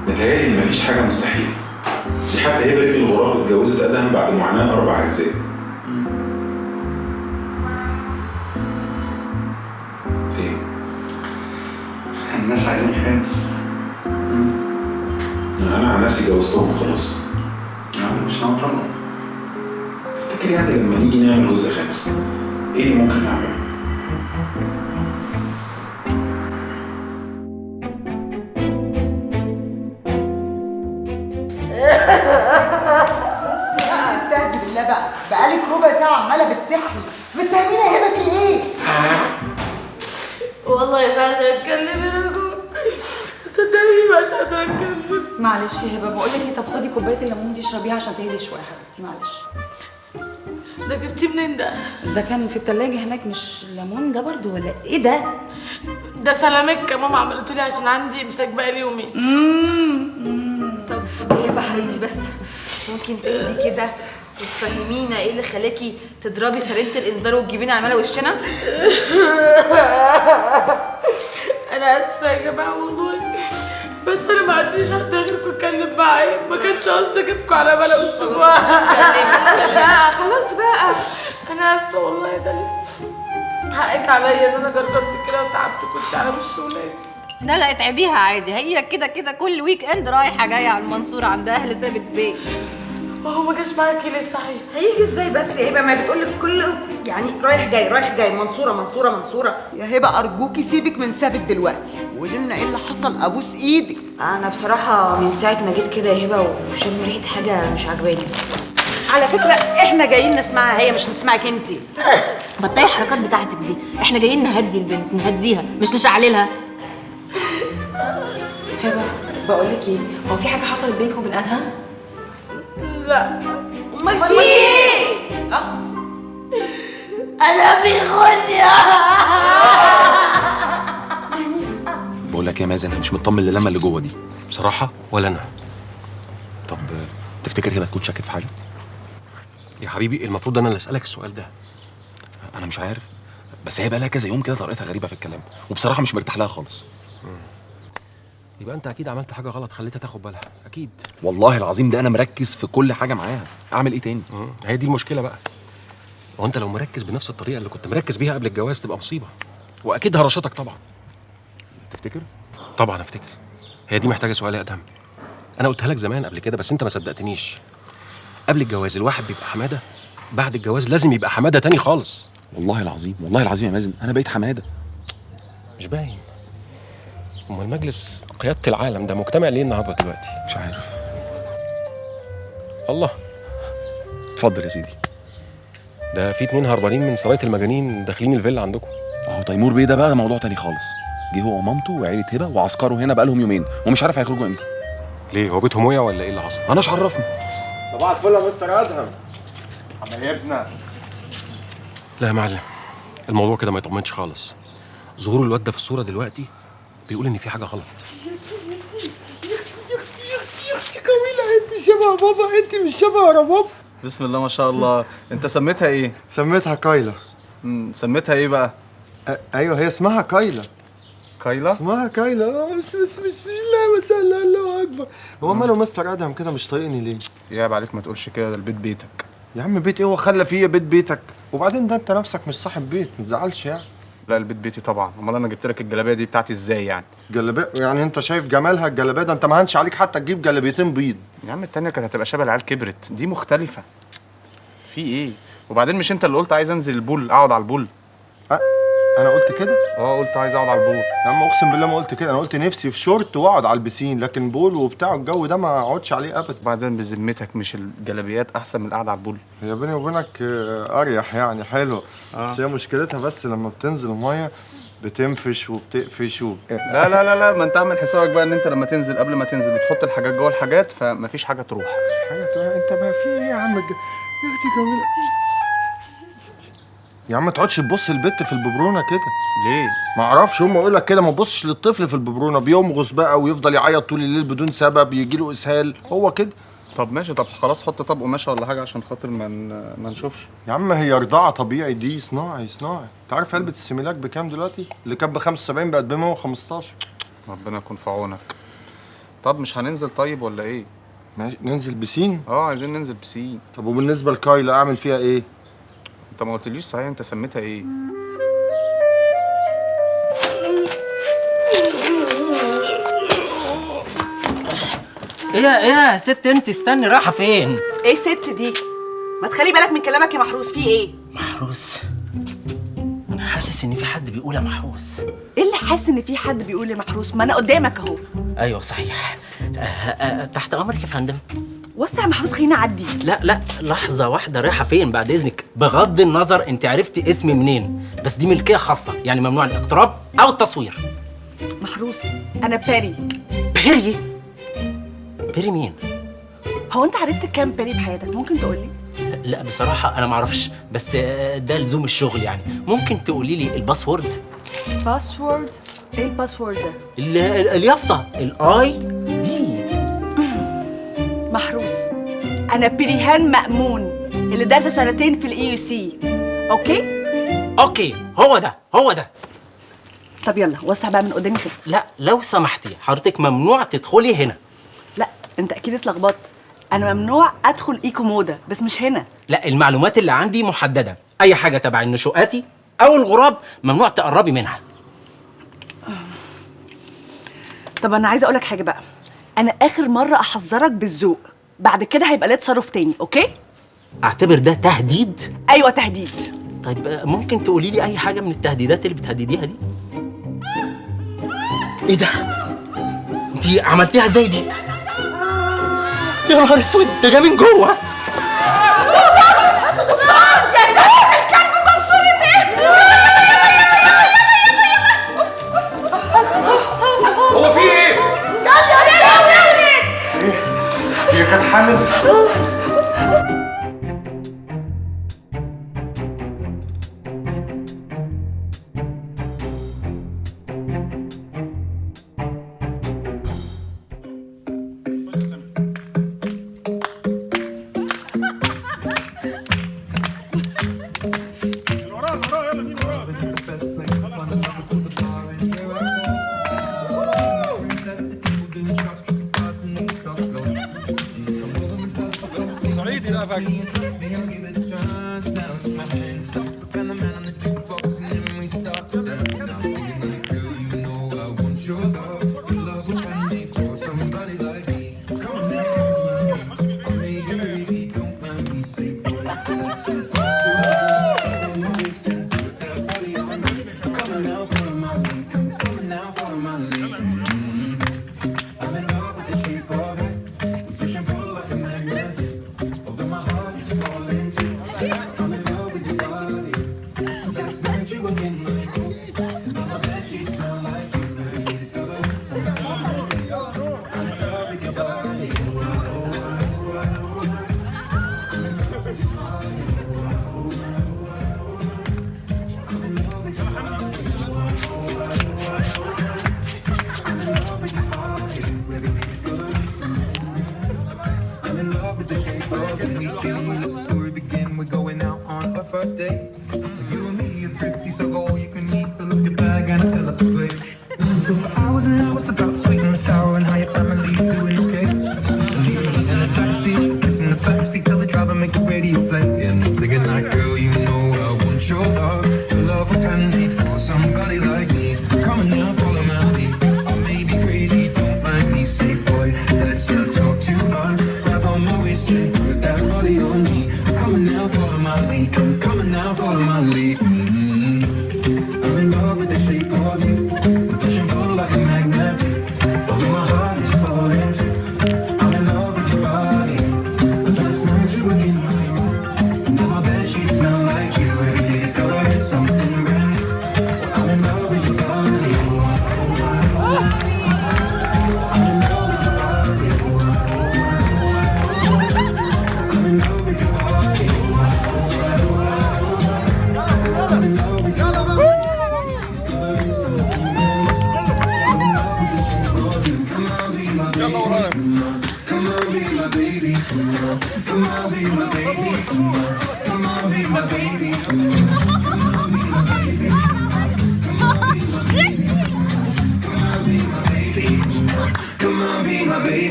متهيألي إن مفيش حاجة مستحيلة. دي حتى هبة رجل الغراب اتجوزت أدهم بعد معاناة 4 أجزاء. إيه؟ الناس عايزين خامس. أنا عن نفسي جوزتهم وخلاص. مش ناوي أطلق. تفتكر يعني لما نيجي نعمل جزء 5 إيه اللي ممكن نعمله؟ تستهدي بالله بقى، بقالك ربع ساعة عمالة بتسحي، متفاهمين يا هبة في ايه؟ والله ما قادرة اتكلم يا رجل، صدقني مش قادرة اتكلم. معلش يا هبه، بقول لك ايه، طب خدي كوبايه الليمون دي اشربيها عشان تهدي شويه يا حبيبتي. معلش. ده جبتيه منين ده؟ ده كان في التلاجة هناك. مش ليمون ده برضو ولا ايه ده؟ ده سلامك ماما عملته لي عشان عندي امساك بقالي يومين. طب يا هبه حبيبتي، بس ممكن تهدي كده وتفهمينا ايه اللي خلاكي تضربي سرينه الانذار وتجيبينا عماله وشنا؟ انا اسفه يا جماعه والله، بس انا ما عنديش حد غيركم اتكلم معايا، ما كانش قصدي اجيبكم على بلا وشكم. لا خلاص بقى، انا اسفه والله يا دليل، حقك عليا ان انا جرجرت كده وتعبت، كنت على وش ولادي. لا اتعبيها عادي، هي كده كل ويك اند رايحه جايه على المنصوره عند اهل ثابت بيه. ما هو ما جاش معاكي ليه صحيح؟ هيجي ازاي بس يا هبة؟ ما بتقولك كل يعني رايح جاي منصورة. يا هبة أرجوكي سيبك من ثابت دلوقتي، وقولي لنا ايه اللي حصل، أبوس إيدك. انا بصراحه من ساعه ما جيت كده يا هبه وشم ريحه حاجه مش عاجباني. على فكره احنا جايين نسمعها هي، مش نسمعك انتي. بطلي الحركات بتاعتك دي، احنا جايين نهدي البنت، نهديها مش نشعللها. هبه بقول لك ايه، هو في حاجه حصلت بينك وبين ادهم؟ لا. امال في ايه؟ انا بيخوني. بقول لك يا مازن، انا مش مطمن للمه اللي جوه دي بصراحه. ولا انا. طب تفتكر هبه تكون شكت في حاجه؟ يا حبيبي المفروض انا اللي اسالك السؤال ده. انا مش عارف، بس هي بقى لها كذا يوم كده طريقتها غريبه في الكلام، وبصراحه مش مرتاح لها خالص. يبقى انت اكيد عملت حاجه غلط خليتها تاخد بالها، اكيد. والله العظيم ده انا مركز في كل حاجه معاها، اعمل ايه تاني؟ هي دي المشكله بقى. هو انت لو مركز بنفس الطريقه اللي كنت مركز بيها قبل الجواز تبقى مصيبه، واكيد هرشتك طبعا. تفتكر؟ طبعا افتكر. هي دي محتاجه سؤال يا ادهم. انا قلتها لك زمان قبل كده بس انت ما صدقتنيش. قبل الجواز الواحد بيبقى حماده، بعد الجواز لازم يبقى حماده تاني خالص. والله العظيم يا مازن انا بقيت حماده. مش باين. امال مجلس قياده العالم ده مجتمع ليه النهارده دلوقتي؟ مش عارف. الله. اتفضل يا سيدي. ده في 2 هربانين من سرايه المجانين داخلين الفيلا عندكم. اهو تيمور بيه ده بقى موضوع تاني خالص. جه هو ومامته وعيله هبه وعسكره هنا بقالهم يومين ومش عارف هيخرجوا امتى. ليه؟ هو بيتهم وقع ولا ايه اللي حصل؟ ماناش عرفني. صباح الفل يا مستر ادهم حبايبنا. لا يا معلم، الموضوع كده ما يطمنش خالص. ظهور الواد ده في الصوره دلوقتي بيقول ان في حاجه غلط. يا اختي جميله، انت شبه بابا، انت مش شبه يا بابا. بسم الله ما شاء الله. انت سميتها ايه؟ سميتها كايلا. سميتها ايه بقى؟ ايوه هي اسمها كايلا. كايلا؟ اسمها كايلا. بسم الله ما شاء الله، الله اكبر. هو ماله مستر ادهم كده مش طايقني ليه؟ يعيب عليك ما تقولش كده، ده البيت بيتك. يا عم بيت ايه؟ هو خلى فيا بيت بيتك؟ وبعدين ده انت نفسك مش صاحب بيت، ما تزعلش يعني. لا البيت بيتي طبعا، امال انا جبت لك الجلابيه دي بتاعتي ازاي يعني؟ جلابيه؟ يعني انت شايف جمالها الجلابيه ده؟ انت ما هنش عليك حتى تجيب جلابيتين بيض. يا عم التانية كانت هتبقى شبه العيال كبرت، دي مختلفه. في ايه؟ وبعدين مش انت اللي قلت عايز انزل البول، اقعد على البول؟ انا قلت كده؟ قلت عايز اقعد على البول. يا عم اقسم بالله ما قلت كده، انا قلت نفسي في شورت واقعد على البسين، لكن بول وبتاع الجو ده ما اقعدش عليه ابدا. وبعدين بذمتك مش الجلابيات احسن من القعده على البول؟ هي بيني وبينك اريح يعني، حلوه. بس هي مشكلتها بس لما بتنزل الميه بتنفش وبتقفش لا لا لا لا، ما انت اعمل حسابك بقى ان انت لما تنزل قبل ما تنزل بتحط الحاجات جوه الحاجات، فمفيش حاجه تروح. حاجه تروح؟ انت بقى في ايه يا عم يا اختي جميله يا عم ما تقعدش تبص البت في الببرونه كده. ليه؟ ما اعرفش، هم يقول لك كده ما تبصش للطفل في الببرونه، بيمغص بقى ويفضل يعيط طول الليل بدون سبب، يجي له اسهال، هو كده. طب ماشي، طب خلاص حط طب قماشه ولا حاجه عشان خاطر ما نشوفش. يا عم هي رضاعه طبيعي، دي صناعي. انت عارف علبه السيميلاك بكام دلوقتي؟ اللي كانت ب 75 بقت ب 115. ربنا يكون في عونك. طب مش هننزل طيب ولا ايه؟ ماشي ننزل بسين. عايزين ننزل بسين. طب وبالنسبه لكايلا اعمل فيها ايه؟ انت ما قلتليش صحيح انت سميتها ايه؟ ايه يا ست انت استني رايحه فين؟ ايه الست دي؟ ما تخلي بالك من كلامك يا محروس، فيه ايه؟ محروس؟ انا حاسس ان في حد بيقول يا محروس. ايه اللي حاسس ان في حد بيقول يا محروس؟ ما انا قدامك اهو. ايوه صحيح. تحت امرك يا فندم. وسع يا محروس خليني اعدي. لا لحظه واحده، رايحه فين بعد اذنك؟ بغض النظر انت عرفتي اسمي منين، بس دي ملكيه خاصه، يعني ممنوع الاقتراب او التصوير. محروس انا باري. بيري؟ بيري مين؟ هو انت عرفت كام باري في حياتك؟ ممكن تقولي؟ لا بصراحه انا معرفش، بس ده لزوم الشغل يعني. ممكن تقولي لي الباسورد؟ باسورد؟ ايه الباسورد ده؟ اليافطه الاي دي. محروس انا بريهان مأمون اللي دارسه سنتين في الاي يو سي. اوكي هو ده. طب يلا وسع بقى من قدامي كده. لا لو سمحتي حضرتك ممنوع تدخلي هنا. لا انت اكيد اتلخبطت، انا ممنوع ادخل ايكو مودا بس مش هنا. لا المعلومات اللي عندي محدده، اي حاجه تبع النشوءاتي او الغراب ممنوع تقربي منها. طب انا عايزه اقول لك حاجه بقى، انا اخر مره احذرك بالذوق، بعد كده هيبقى ليه تصرف تاني. اوكي؟ اعتبر ده تهديد؟ ايوه تهديد. طيب ممكن تقولي لي اي حاجه من التهديدات اللي بتهدديها دي؟ ايه ده؟ انتي عملتيها ازاي دي؟ يا نهار اسود، ده جه من جوه. يا ساتر الكلب منصورة ايه؟ هو في ايه؟ هي كانت حامل.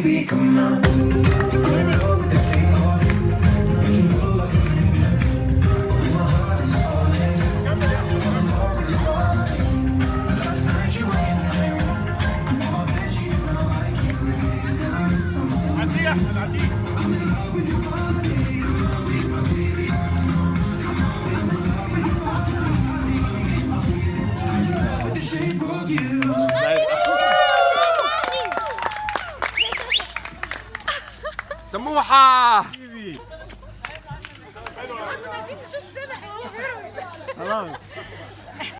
baby, come on. سموحة خلاص